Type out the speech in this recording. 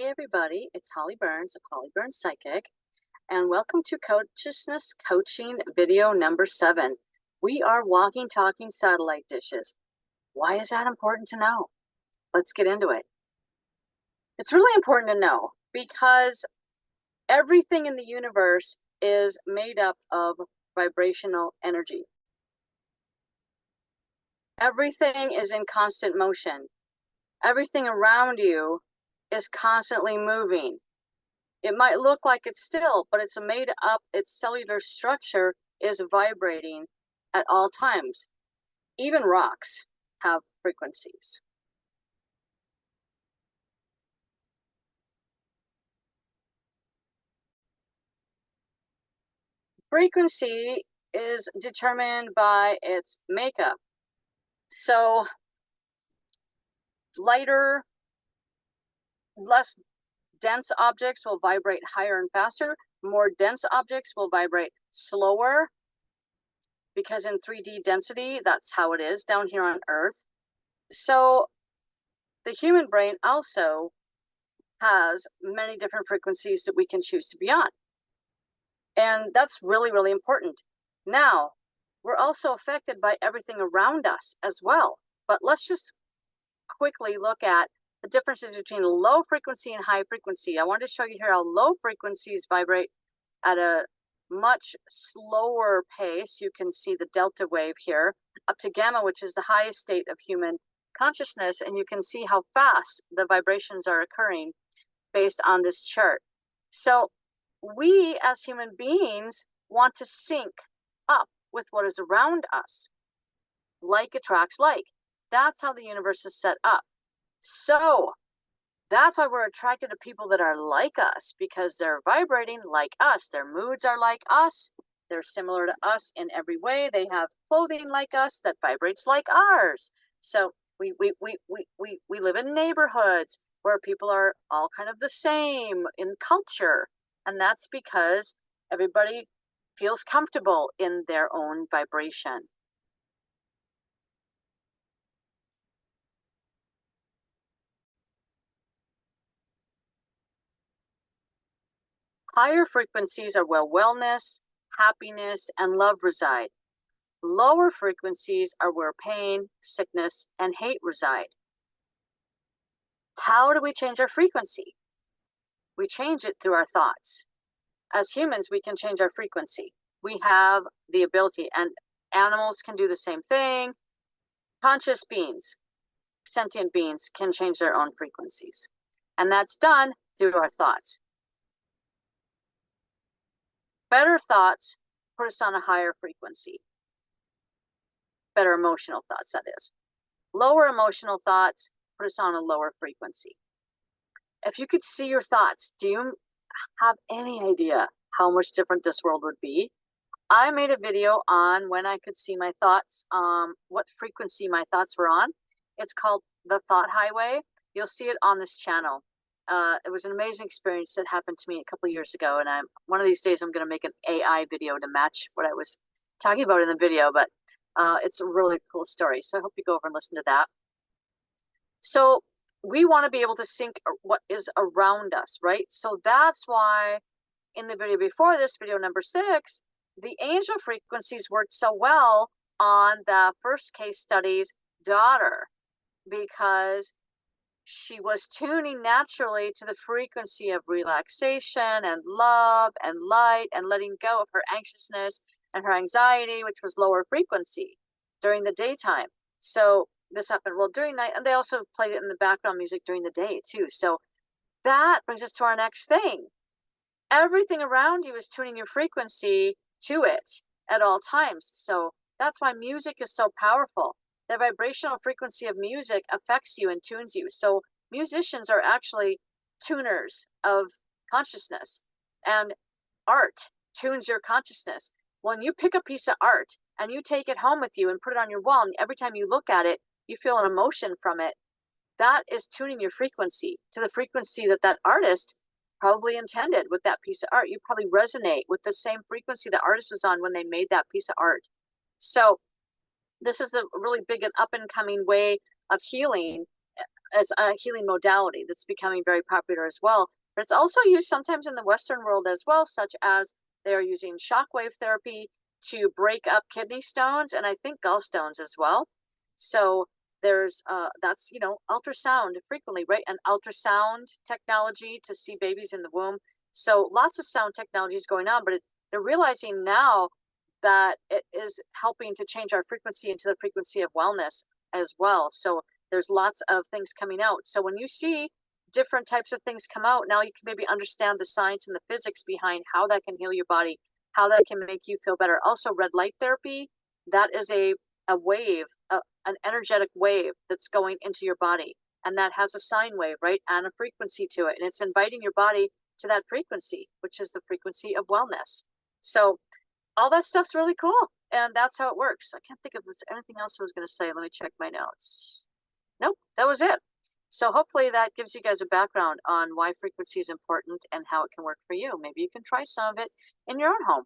Hey everybody, it's Holly Burns of Holly Burns Psychic, and welcome to Consciousness Coaching video number 7. We are walking, talking satellite dishes. Why is that important to know? Let's get into it. It's really important to know because everything in the universe is made up of vibrational energy. Everything is in constant motion. Everything around you is constantly moving. It might look like it's still, but it's made up, its cellular structure is vibrating at all times. Even rocks have frequencies. Frequency is determined by its makeup. So lighter, less dense objects will vibrate higher and faster. More dense objects will vibrate slower, because in 3D density, that's how it is down here on Earth. So the human brain also has many different frequencies that we can choose to be on. And that's really, really important. Now, we're also affected by everything around us as well. But let's just quickly look at the differences between low frequency and high frequency. I wanted to show you here how low frequencies vibrate at a much slower pace. You can see the delta wave here, up to gamma, which is the highest state of human consciousness. And you can see how fast the vibrations are occurring based on this chart. So we as human beings want to sync up with what is around us. Like attracts like. That's how the universe is set up. So that's why we're attracted to people that are like us, because they're vibrating like us. Their moods are like us. They're similar to us in every way. They have clothing like us that vibrates like ours. So we live in neighborhoods where people are all kind of the same in culture. And that's because everybody feels comfortable in their own vibration. Higher frequencies are where wellness, happiness, and love reside. Lower frequencies are where pain, sickness, and hate reside. How do we change our frequency? We change it through our thoughts. As humans, we can change our frequency. We have the ability, and animals can do the same thing. Conscious beings, sentient beings, can change their own frequencies. And that's done through our thoughts. Better thoughts put us on a higher frequency. Better emotional thoughts, that is. Lower emotional thoughts put us on a lower frequency. If you could see your thoughts, do you have any idea how much different this world would be? I made a video on when I could see my thoughts, what frequency my thoughts were on. It's called The Thought Highway. You'll see it on this channel. It was an amazing experience that happened to me a couple of years ago, and one of these days I'm going to make an AI video to match what I was talking about in the video, but it's a really cool story. So I hope you go over and listen to that. So we want to be able to sync what is around us, right? So that's why in the video before this, video number 6, the angel frequencies worked so well on the first case study's daughter, because she was tuning naturally to the frequency of relaxation and love and light and letting go of her anxiousness and her anxiety, which was lower frequency during the daytime. So this happened well during night, and they also played it in the background music during the day too. So that brings us to our next thing. Everything around you is tuning your frequency to it at all times. So that's why music is so powerful. The vibrational frequency of music affects you and tunes you. So musicians are actually tuners of consciousness, and art tunes your consciousness. When you pick a piece of art and you take it home with you and put it on your wall, and every time you look at it, you feel an emotion from it, that is tuning your frequency to the frequency that that artist probably intended with that piece of art. You probably resonate with the same frequency the artist was on when they made that piece of art. So this is a really big and up and coming way of healing as a healing modality that's becoming very popular as well. But it's also used sometimes in the Western world as well, such as they're using shockwave therapy to break up kidney stones and I think gallstones as well. So there's that's ultrasound frequently, right? And ultrasound technology to see babies in the womb. So lots of sound technologies going on, but they're realizing now that it is helping to change our frequency into the frequency of wellness as well. So there's lots of things coming out. So when you see different types of things come out, now you can maybe understand the science and the physics behind how that can heal your body, how that can make you feel better. Also, red light therapy, that is a wave, an energetic wave that's going into your body. And that has a sine wave, right? And a frequency to it. And it's inviting your body to that frequency, which is the frequency of wellness. So all that stuff's really cool. And that's how it works. I can't think of anything else I was going to say. Let me check my notes. Nope, that was it. So hopefully that gives you guys a background on why frequency is important and how it can work for you. Maybe you can try some of it in your own home.